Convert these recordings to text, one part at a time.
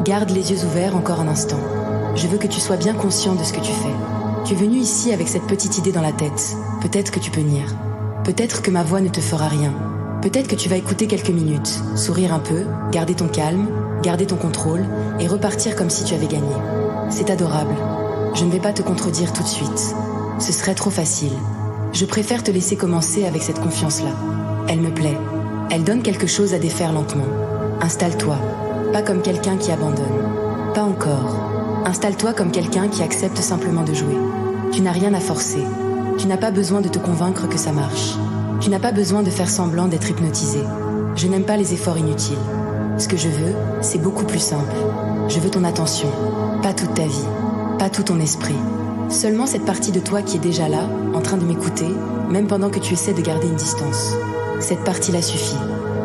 Garde les yeux ouverts encore un instant. Je veux que tu sois bien conscient de ce que tu fais. Tu es venu ici avec cette petite idée dans la tête. Peut-être que tu peux nier. Peut-être que ma voix ne te fera rien. Peut-être que tu vas écouter quelques minutes, sourire un peu, garder ton calme, garder ton contrôle et repartir comme si tu avais gagné. C'est adorable. Je ne vais pas te contredire tout de suite. Ce serait trop facile. Je préfère te laisser commencer avec cette confiance-là. Elle me plaît. Elle donne quelque chose à défaire lentement. Installe-toi. Pas comme quelqu'un qui abandonne. Pas encore. Installe-toi comme quelqu'un qui accepte simplement de jouer. Tu n'as rien à forcer. Tu n'as pas besoin de te convaincre que ça marche. Tu n'as pas besoin de faire semblant d'être hypnotisé. Je n'aime pas les efforts inutiles. Ce que je veux, c'est beaucoup plus simple. Je veux ton attention. Pas toute ta vie. Pas tout ton esprit. Seulement cette partie de toi qui est déjà là, en train de m'écouter, même pendant que tu essaies de garder une distance. Cette partie-là suffit.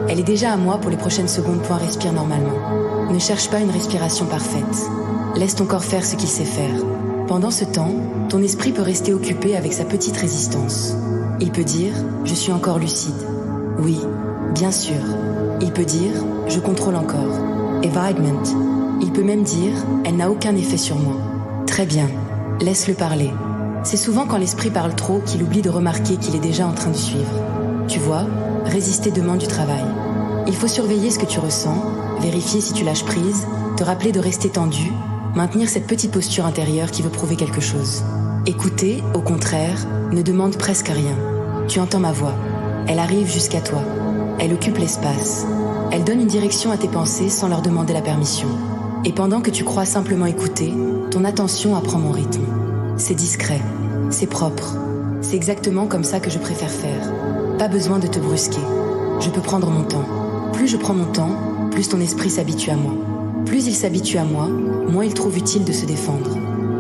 Elle est déjà à moi pour les prochaines secondes. Respire normalement. Ne cherche pas une respiration parfaite. Laisse ton corps faire ce qu'il sait faire. Pendant ce temps, ton esprit peut rester occupé avec sa petite résistance. Il peut dire « Je suis encore lucide ». Oui, bien sûr. Il peut dire « Je contrôle encore ». Environment. Il peut même dire « Elle n'a aucun effet sur moi ». Très bien. Laisse-le parler. C'est souvent quand l'esprit parle trop qu'il oublie de remarquer qu'il est déjà en train de suivre. Tu vois, résister demande du travail. Il faut surveiller ce que tu ressens, vérifier si tu lâches prise, te rappeler de rester tendu, maintenir cette petite posture intérieure qui veut prouver quelque chose. Écouter, au contraire, ne demande presque rien. Tu entends ma voix. Elle arrive jusqu'à toi. Elle occupe l'espace. Elle donne une direction à tes pensées sans leur demander la permission. Et pendant que tu crois simplement écouter, ton attention apprend mon rythme. C'est discret. C'est propre. C'est exactement comme ça que je préfère faire. Pas besoin de te brusquer. Je peux prendre mon temps. Plus je prends mon temps, plus ton esprit s'habitue à moi. Plus il s'habitue à moi, moins il trouve utile de se défendre.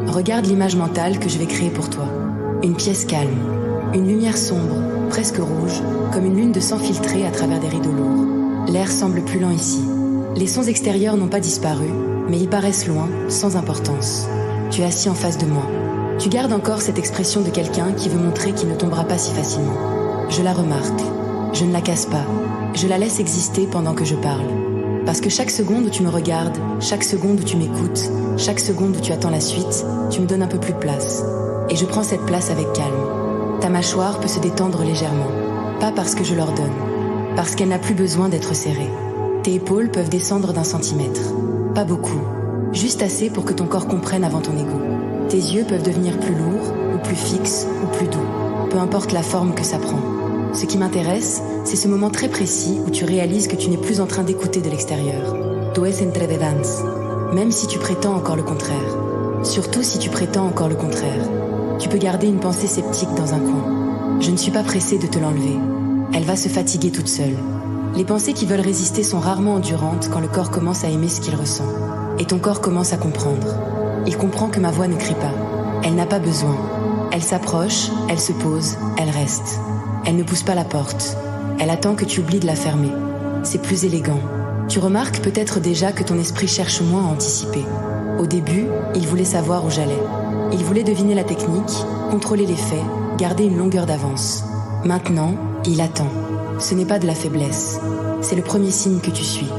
Regarde l'image mentale que je vais créer pour toi. Une pièce calme, une lumière sombre, presque rouge, comme une lune de sang filtrée à travers des rideaux lourds. L'air semble plus lent ici. Les sons extérieurs n'ont pas disparu, mais ils paraissent loin, sans importance. Tu es assis en face de moi. Tu gardes encore cette expression de quelqu'un qui veut montrer qu'il ne tombera pas si facilement. Je la remarque. Je ne la casse pas. Je la laisse exister pendant que je parle. Parce que chaque seconde où tu me regardes, chaque seconde où tu m'écoutes, chaque seconde où tu attends la suite, tu me donnes un peu plus de place. Et je prends cette place avec calme. Ta mâchoire peut se détendre légèrement. Pas parce que je l'ordonne. Parce qu'elle n'a plus besoin d'être serrée. Tes épaules peuvent descendre d'1 centimètre. Pas beaucoup. Juste assez pour que ton corps comprenne avant ton ego. Tes yeux peuvent devenir plus lourds, ou plus fixes, ou plus doux. Peu importe la forme que ça prend. Ce qui m'intéresse, c'est ce moment très précis où tu réalises que tu n'es plus en train d'écouter de l'extérieur. Tu es entre de danse. Même si tu prétends encore le contraire. Surtout si tu prétends encore le contraire. Tu peux garder une pensée sceptique dans un coin. Je ne suis pas pressée de te l'enlever. Elle va se fatiguer toute seule. Les pensées qui veulent résister sont rarement endurantes quand le corps commence à aimer ce qu'il ressent. Et ton corps commence à comprendre. Il comprend que ma voix ne crie pas. Elle n'a pas besoin. Elle s'approche, elle se pose, elle reste. Elle ne pousse pas la porte. Elle attend que tu oublies de la fermer. C'est plus élégant. Tu remarques peut-être déjà que ton esprit cherche moins à anticiper. Au début, il voulait savoir où j'allais. Il voulait deviner la technique, contrôler les faits, garder une longueur d'avance. Maintenant, il attend. Ce n'est pas de la faiblesse. C'est le premier signe que tu suis.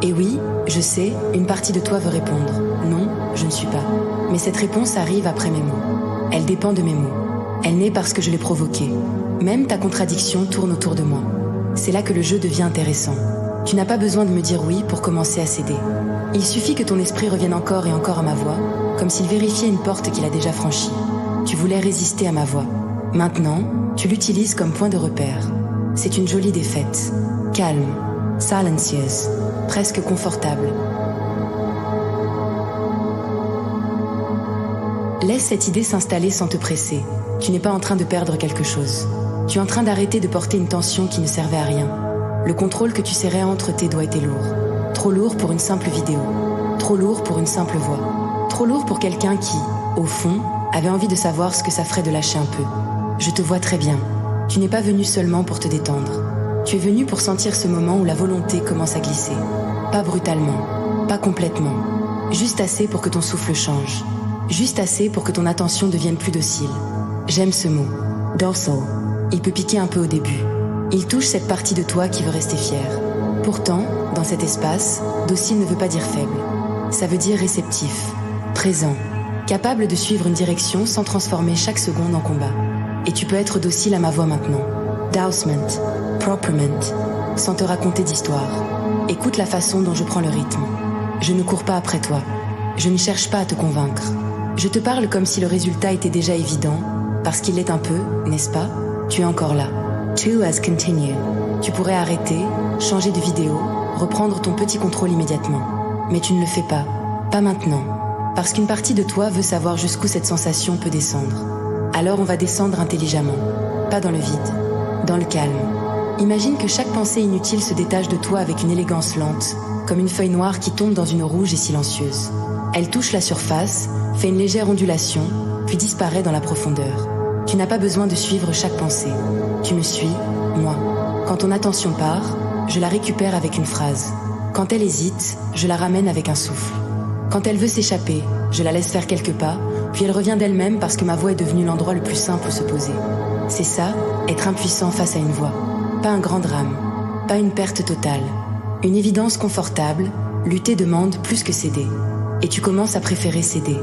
Et oui, je sais, une partie de toi veut répondre. Non, je ne suis pas. Mais cette réponse arrive après mes mots. Elle dépend de mes mots. Elle naît parce que je l'ai provoquée. Même ta contradiction tourne autour de moi. C'est là que le jeu devient intéressant. Tu n'as pas besoin de me dire oui pour commencer à céder. Il suffit que ton esprit revienne encore et encore à ma voix, comme s'il vérifiait une porte qu'il a déjà franchie. Tu voulais résister à ma voix. Maintenant, tu l'utilises comme point de repère. C'est une jolie défaite. Calme, silencieuse, presque confortable. Laisse cette idée s'installer sans te presser. Tu n'es pas en train de perdre quelque chose. Tu es en train d'arrêter de porter une tension qui ne servait à rien. Le contrôle que tu serrais entre tes doigts était lourd. Trop lourd pour une simple vidéo. Trop lourd pour une simple voix. Trop lourd pour quelqu'un qui, au fond, avait envie de savoir ce que ça ferait de lâcher un peu. Je te vois très bien. Tu n'es pas venu seulement pour te détendre. Tu es venu pour sentir ce moment où la volonté commence à glisser. Pas brutalement, pas complètement. Juste assez pour que ton souffle change. Juste assez pour que ton attention devienne plus docile. J'aime ce mot. Dorsal. Il peut piquer un peu au début. Il touche cette partie de toi qui veut rester fière. Pourtant, dans cet espace, docile ne veut pas dire faible. Ça veut dire réceptif, présent, capable de suivre une direction sans transformer chaque seconde en combat. Et tu peux être docile à ma voix maintenant. Dousement, proprement, sans te raconter d'histoire. Écoute la façon dont je prends le rythme. Je ne cours pas après toi. Je ne cherche pas à te convaincre. Je te parle comme si le résultat était déjà évident, parce qu'il l'est un peu, n'est-ce pas? Tu es encore là. To as continue. Tu pourrais arrêter, changer de vidéo, reprendre ton petit contrôle immédiatement. Mais tu ne le fais pas. Pas maintenant. Parce qu'une partie de toi veut savoir jusqu'où cette sensation peut descendre. Alors on va descendre intelligemment. Pas dans le vide. Dans le calme. Imagine que chaque pensée inutile se détache de toi avec une élégance lente, comme une feuille noire qui tombe dans une eau rouge et silencieuse. Elle touche la surface, fait une légère ondulation, puis disparaît dans la profondeur. Tu n'as pas besoin de suivre chaque pensée. Tu me suis, moi. Quand ton attention part, je la récupère avec une phrase. Quand elle hésite, je la ramène avec un souffle. Quand elle veut s'échapper, je la laisse faire quelques pas, puis elle revient d'elle-même parce que ma voix est devenue l'endroit le plus simple où se poser. C'est ça, être impuissant face à une voix. Pas un grand drame, pas une perte totale. Une évidence confortable, lutter demande plus que céder. Et tu commences à préférer céder.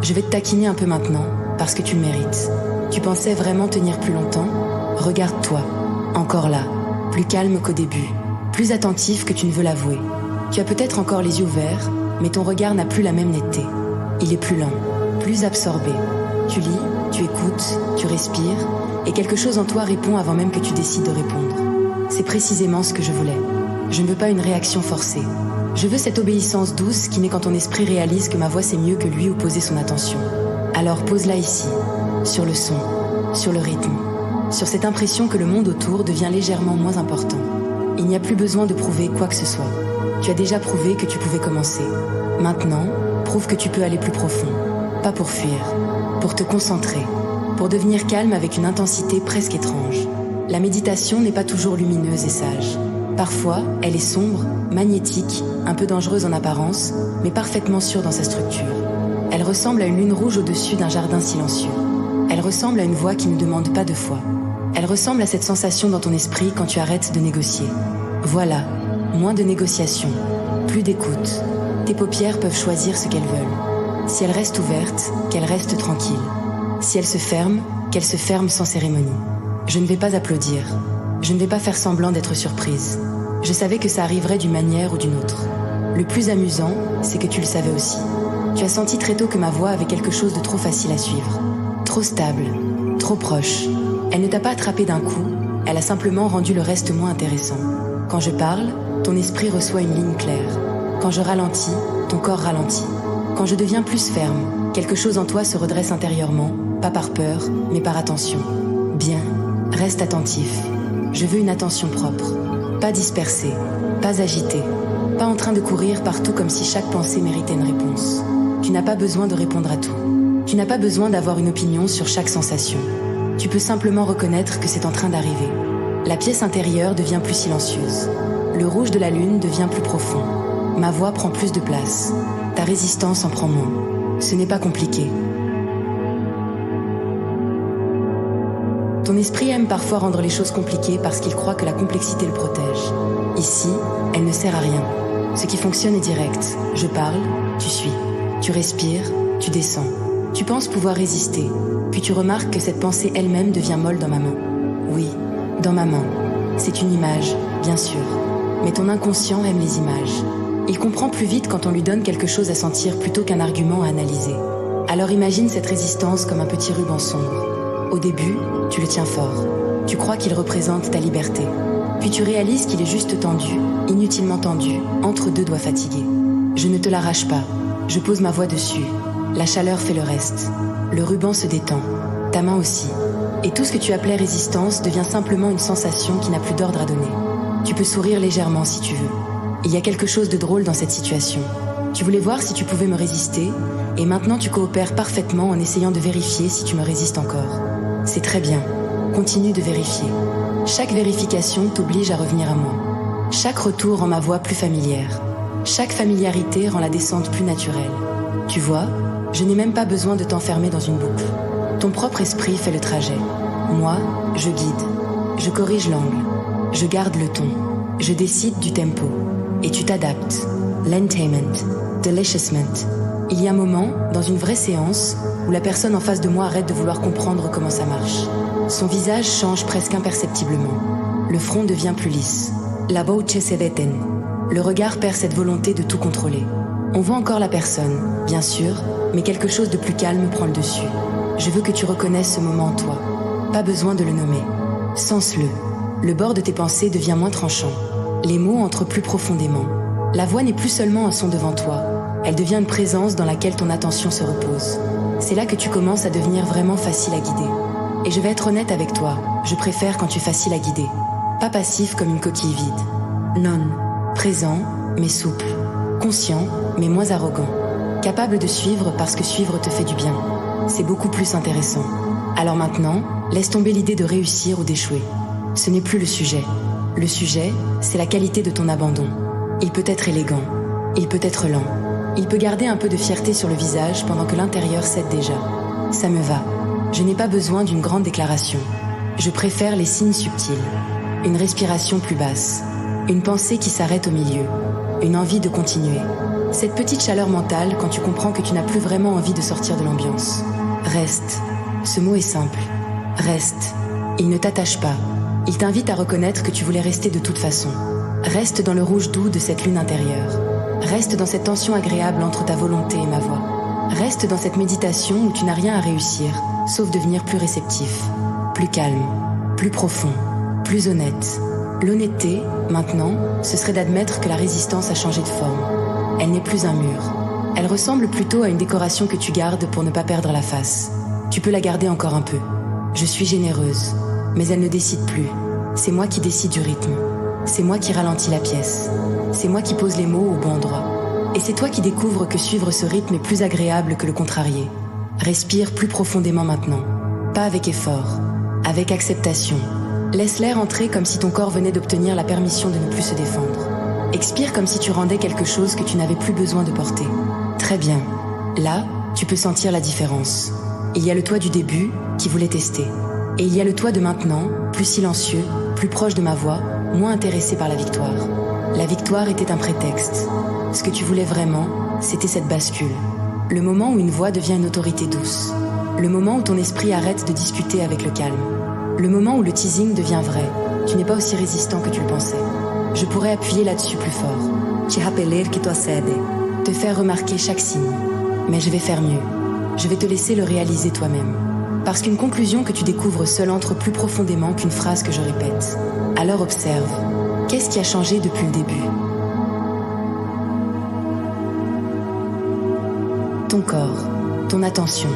Je vais te taquiner un peu maintenant, parce que tu le mérites. Tu pensais vraiment tenir plus longtemps? Regarde-toi, encore là, plus calme qu'au début, plus attentif que tu ne veux l'avouer. Tu as peut-être encore les yeux ouverts, mais ton regard n'a plus la même netteté. Il est plus lent, plus absorbé. Tu lis, tu écoutes, tu respires, et quelque chose en toi répond avant même que tu décides de répondre. C'est précisément ce que je voulais. Je ne veux pas une réaction forcée. Je veux cette obéissance douce qui naît quand ton esprit réalise que ma voix sait mieux que lui où poser son attention. Alors pose-la ici, sur le son, sur le rythme, sur cette impression que le monde autour devient légèrement moins important. Il n'y a plus besoin de prouver quoi que ce soit. Tu as déjà prouvé que tu pouvais commencer. Maintenant, prouve que tu peux aller plus profond. Pas pour fuir, pour te concentrer, pour devenir calme avec une intensité presque étrange. La méditation n'est pas toujours lumineuse et sage. Parfois, elle est sombre, magnétique, un peu dangereuse en apparence, mais parfaitement sûre dans sa structure. Elle ressemble à une lune rouge au-dessus d'un jardin silencieux. Elle ressemble à une voix qui ne demande pas de foi. Elle ressemble à cette sensation dans ton esprit quand tu arrêtes de négocier. Voilà, moins de négociation, plus d'écoute. Tes paupières peuvent choisir ce qu'elles veulent. Si elles restent ouvertes, qu'elles restent tranquilles. Si elles se ferment, qu'elles se ferment sans cérémonie. Je ne vais pas applaudir. Je ne vais pas faire semblant d'être surprise. Je savais que ça arriverait d'une manière ou d'une autre. Le plus amusant, c'est que tu le savais aussi. Tu as senti très tôt que ma voix avait quelque chose de trop facile à suivre. Trop stable, trop proche. Elle ne t'a pas attrapé d'un coup, elle a simplement rendu le reste moins intéressant. Quand je parle, ton esprit reçoit une ligne claire. Quand je ralentis, ton corps ralentit. Quand je deviens plus ferme, quelque chose en toi se redresse intérieurement, pas par peur, mais par attention. Bien, reste attentif. Je veux une attention propre. Pas dispersée, pas agitée, pas en train de courir partout comme si chaque pensée méritait une réponse. Tu n'as pas besoin de répondre à tout. Tu n'as pas besoin d'avoir une opinion sur chaque sensation. Tu peux simplement reconnaître que c'est en train d'arriver. La pièce intérieure devient plus silencieuse. Le rouge de la lune devient plus profond. Ma voix prend plus de place. Ta résistance en prend moins. Ce n'est pas compliqué. Ton esprit aime parfois rendre les choses compliquées parce qu'il croit que la complexité le protège. Ici, elle ne sert à rien. Ce qui fonctionne est direct. Je parle, tu suis. Tu respires, tu descends. Tu penses pouvoir résister. Puis tu remarques que cette pensée elle-même devient molle dans ma main. Oui, dans ma main. C'est une image, bien sûr. Mais ton inconscient aime les images. Il comprend plus vite quand on lui donne quelque chose à sentir plutôt qu'un argument à analyser. Alors imagine cette résistance comme un petit ruban sombre. Au début, tu le tiens fort. Tu crois qu'il représente ta liberté. Puis tu réalises qu'il est juste tendu, inutilement tendu, entre deux doigts fatigués. Je ne te l'arrache pas. Je pose ma voix dessus. La chaleur fait le reste. Le ruban se détend. Ta main aussi. Et tout ce que tu appelais résistance devient simplement une sensation qui n'a plus d'ordre à donner. Tu peux sourire légèrement si tu veux. Il y a quelque chose de drôle dans cette situation. Tu voulais voir si tu pouvais me résister, et maintenant tu coopères parfaitement en essayant de vérifier si tu me résistes encore. C'est très bien. Continue de vérifier. Chaque vérification t'oblige à revenir à moi. Chaque retour rend ma voix plus familière. Chaque familiarité rend la descente plus naturelle. Tu vois, je n'ai même pas besoin de t'enfermer dans une boucle. Ton propre esprit fait le trajet. Moi, je guide. Je corrige l'angle. Je garde le ton. Je décide du tempo. Et tu t'adaptes. L'entainment. Deliciousment. Il y a un moment, dans une vraie séance, où la personne en face de moi arrête de vouloir comprendre comment ça marche. Son visage change presque imperceptiblement. Le front devient plus lisse. La voce se detiene. Le regard perd cette volonté de tout contrôler. On voit encore la personne, bien sûr, mais quelque chose de plus calme prend le dessus. Je veux que tu reconnaisses ce moment en toi. Pas besoin de le nommer. Sens-le. Le bord de tes pensées devient moins tranchant. Les mots entrent plus profondément. La voix n'est plus seulement un son devant toi. Elle devient une présence dans laquelle ton attention se repose. C'est là que tu commences à devenir vraiment facile à guider. Et je vais être honnête avec toi, je préfère quand tu es facile à guider. Pas passif comme une coquille vide. Non. Présent, mais souple. Conscient, mais moins arrogant. Capable de suivre parce que suivre te fait du bien. C'est beaucoup plus intéressant. Alors maintenant, laisse tomber l'idée de réussir ou d'échouer. Ce n'est plus le sujet. Le sujet, c'est la qualité de ton abandon. Il peut être élégant. Il peut être lent. Il peut garder un peu de fierté sur le visage pendant que l'intérieur cède déjà. Ça me va. Je n'ai pas besoin d'une grande déclaration. Je préfère les signes subtils. Une respiration plus basse. Une pensée qui s'arrête au milieu. Une envie de continuer. Cette petite chaleur mentale quand tu comprends que tu n'as plus vraiment envie de sortir de l'ambiance. Reste. Ce mot est simple. Reste. Il ne t'attache pas. Il t'invite à reconnaître que tu voulais rester de toute façon. Reste dans le rouge doux de cette lune intérieure. Reste dans cette tension agréable entre ta volonté et ma voix. Reste dans cette méditation où tu n'as rien à réussir, sauf devenir plus réceptif, plus calme, plus profond, plus honnête. L'honnêteté, maintenant, ce serait d'admettre que la résistance a changé de forme. Elle n'est plus un mur. Elle ressemble plutôt à une décoration que tu gardes pour ne pas perdre la face. Tu peux la garder encore un peu. Je suis généreuse, mais elle ne décide plus. C'est moi qui décide du rythme. C'est moi qui ralentis la pièce. C'est moi qui pose les mots au bon endroit. Et c'est toi qui découvres que suivre ce rythme est plus agréable que le contrarier. Respire plus profondément maintenant. Pas avec effort, avec acceptation. Laisse l'air entrer comme si ton corps venait d'obtenir la permission de ne plus se défendre. Expire comme si tu rendais quelque chose que tu n'avais plus besoin de porter. Très bien. Là, tu peux sentir la différence. Il y a le toi du début qui voulait tester. Et il y a le toi de maintenant, plus silencieux, plus proche de ma voix, moins intéressé par la victoire. La victoire était un prétexte. Ce que tu voulais vraiment, c'était cette bascule. Le moment où une voix devient une autorité douce. Le moment où ton esprit arrête de discuter avec le calme. Le moment où le teasing devient vrai. Tu n'es pas aussi résistant que tu le pensais. Je pourrais appuyer là-dessus plus fort. Te rappeler que tu accèdes. Te faire remarquer chaque signe. Mais je vais faire mieux. Je vais te laisser le réaliser toi-même. Parce qu'une conclusion que tu découvres seule entre plus profondément qu'une phrase que je répète. Alors observe. Qu'est-ce qui a changé depuis le début? Ton corps, ton attention,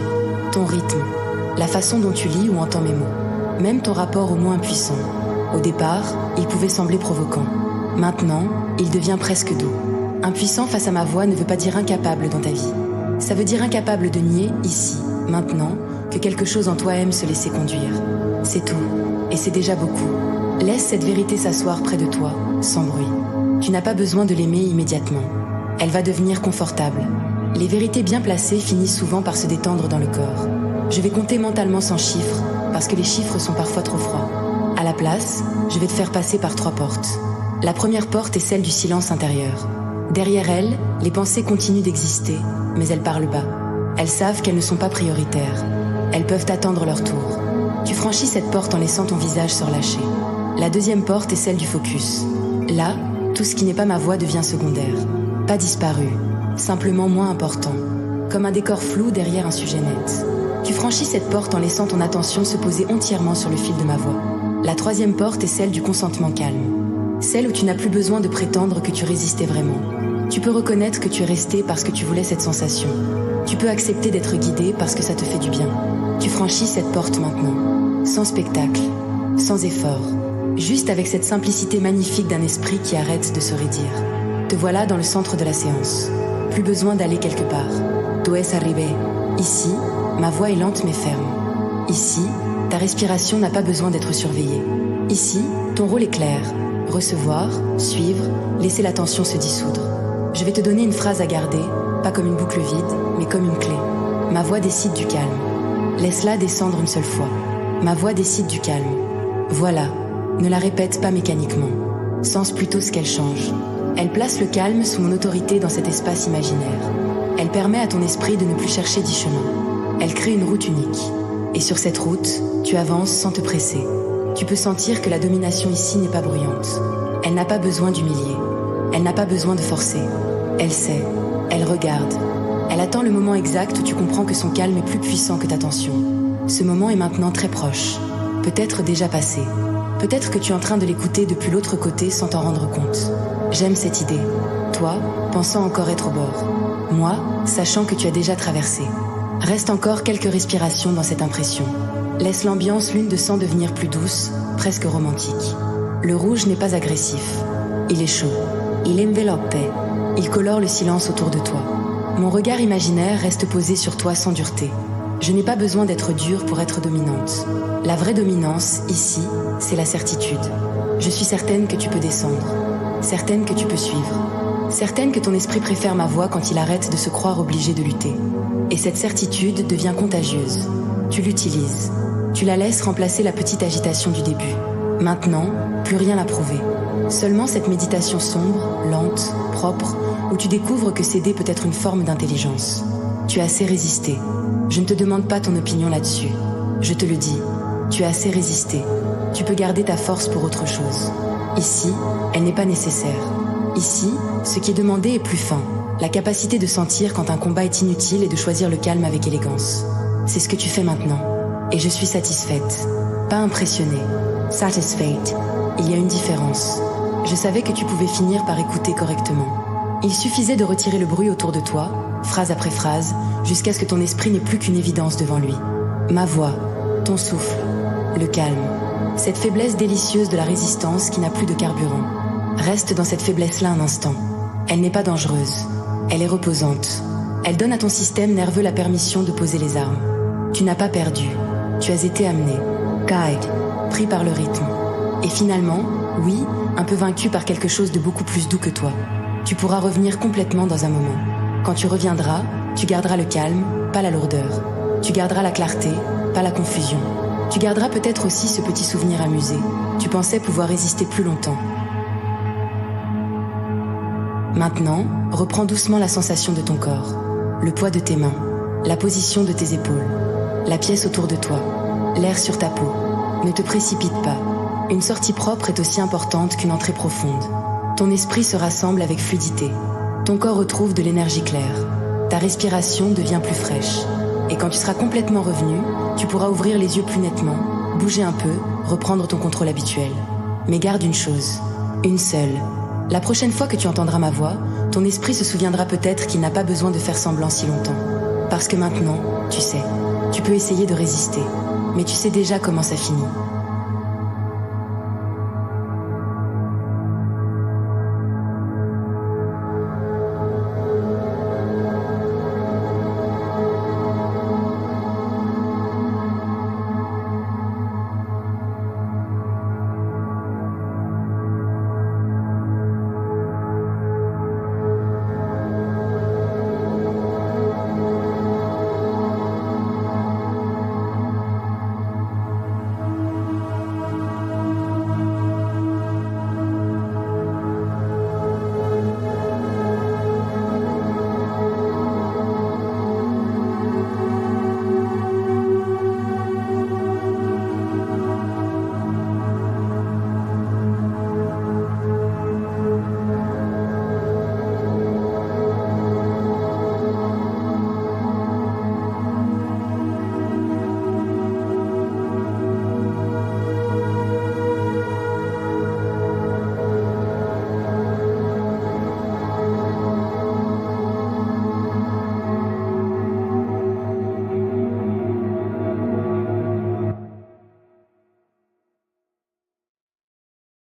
ton rythme, la façon dont tu lis ou entends mes mots, même ton rapport au mot impuissant. Au départ, il pouvait sembler provoquant. Maintenant, il devient presque doux. Impuissant face à ma voix ne veut pas dire incapable dans ta vie. Ça veut dire incapable de nier, ici, maintenant, que quelque chose en toi aime se laisser conduire. C'est tout, et c'est déjà beaucoup. Laisse cette vérité s'asseoir près de toi, sans bruit. Tu n'as pas besoin de l'aimer immédiatement. Elle va devenir confortable. Les vérités bien placées finissent souvent par se détendre dans le corps. Je vais compter mentalement sans chiffres, parce que les chiffres sont parfois trop froids. À la place, je vais te faire passer par 3 portes. La première porte est celle du silence intérieur. Derrière elle, les pensées continuent d'exister, mais elles parlent bas. Elles savent qu'elles ne sont pas prioritaires. Elles peuvent attendre leur tour. Tu franchis cette porte en laissant ton visage se relâcher. La deuxième porte est celle du focus. Là, tout ce qui n'est pas ma voix devient secondaire. Pas disparu, simplement moins important. Comme un décor flou derrière un sujet net. Tu franchis cette porte en laissant ton attention se poser entièrement sur le fil de ma voix. La troisième porte est celle du consentement calme. Celle où tu n'as plus besoin de prétendre que tu résistais vraiment. Tu peux reconnaître que tu es resté parce que tu voulais cette sensation. Tu peux accepter d'être guidé parce que ça te fait du bien. Tu franchis cette porte maintenant. Sans spectacle, sans effort. Juste avec cette simplicité magnifique d'un esprit qui arrête de se raidir. Te voilà dans le centre de la séance. Plus besoin d'aller quelque part. Tu es arrivé. Ici, ma voix est lente mais ferme. Ici, ta respiration n'a pas besoin d'être surveillée. Ici, ton rôle est clair. Recevoir, suivre, laisser l'attention se dissoudre. Je vais te donner une phrase à garder, pas comme une boucle vide, mais comme une clé. Ma voix décide du calme. Laisse-la descendre une seule fois. Ma voix décide du calme. Voilà. Ne la répète pas mécaniquement. Sens plutôt ce qu'elle change. Elle place le calme sous mon autorité dans cet espace imaginaire. Elle permet à ton esprit de ne plus chercher 10 chemins. Elle crée une route unique. Et sur cette route, tu avances sans te presser. Tu peux sentir que la domination ici n'est pas bruyante. Elle n'a pas besoin d'humilier. Elle n'a pas besoin de forcer. Elle sait. Elle regarde. Elle attend le moment exact où tu comprends que son calme est plus puissant que ta tension. Ce moment est maintenant très proche. Peut-être déjà passé. Peut-être que tu es en train de l'écouter depuis l'autre côté sans t'en rendre compte. J'aime cette idée. Toi, pensant encore être au bord. Moi, sachant que tu as déjà traversé. Reste encore quelques respirations dans cette impression. Laisse l'ambiance lune de sang devenir plus douce, presque romantique. Le rouge n'est pas agressif. Il est chaud. Il enveloppe. Il colore le silence autour de toi. Mon regard imaginaire reste posé sur toi sans dureté. Je n'ai pas besoin d'être dure pour être dominante. La vraie dominance, ici, c'est la certitude. Je suis certaine que tu peux descendre. Certaine que tu peux suivre. Certaine que ton esprit préfère ma voix quand il arrête de se croire obligé de lutter. Et cette certitude devient contagieuse. Tu l'utilises. Tu la laisses remplacer la petite agitation du début. Maintenant, plus rien à prouver. Seulement cette méditation sombre, lente, propre, où tu découvres que céder peut être une forme d'intelligence. Tu as assez résisté. Je ne te demande pas ton opinion là-dessus. Je te le dis, tu as assez résisté. Tu peux garder ta force pour autre chose. Ici, elle n'est pas nécessaire. Ici, ce qui est demandé est plus fin. La capacité de sentir quand un combat est inutile et de choisir le calme avec élégance. C'est ce que tu fais maintenant. Et je suis satisfaite. Pas impressionnée. Satisfied. Il y a une différence. Je savais que tu pouvais finir par écouter correctement. Il suffisait de retirer le bruit autour de toi, phrase après phrase, jusqu'à ce que ton esprit n'ait plus qu'une évidence devant lui. Ma voix, ton souffle, le calme. Cette faiblesse délicieuse de la résistance qui n'a plus de carburant. Reste dans cette faiblesse-là un instant. Elle n'est pas dangereuse. Elle est reposante. Elle donne à ton système nerveux la permission de poser les armes. Tu n'as pas perdu. Tu as été amené. Guide. Pris par le rythme. Et finalement, oui, un peu vaincu par quelque chose de beaucoup plus doux que toi. Tu pourras revenir complètement dans un moment. Quand tu reviendras, tu garderas le calme, pas la lourdeur. Tu garderas la clarté, pas la confusion. Tu garderas peut-être aussi ce petit souvenir amusé. Tu pensais pouvoir résister plus longtemps. Maintenant, reprends doucement la sensation de ton corps, le poids de tes mains, la position de tes épaules, la pièce autour de toi, l'air sur ta peau. Ne te précipite pas. Une sortie propre est aussi importante qu'une entrée profonde. Ton esprit se rassemble avec fluidité. Ton corps retrouve de l'énergie claire. Ta respiration devient plus fraîche. Et quand tu seras complètement revenu, tu pourras ouvrir les yeux plus nettement, bouger un peu, reprendre ton contrôle habituel. Mais garde une chose, une seule. La prochaine fois que tu entendras ma voix, ton esprit se souviendra peut-être qu'il n'a pas besoin de faire semblant si longtemps. Parce que maintenant, tu sais, tu peux essayer de résister. Mais tu sais déjà comment ça finit.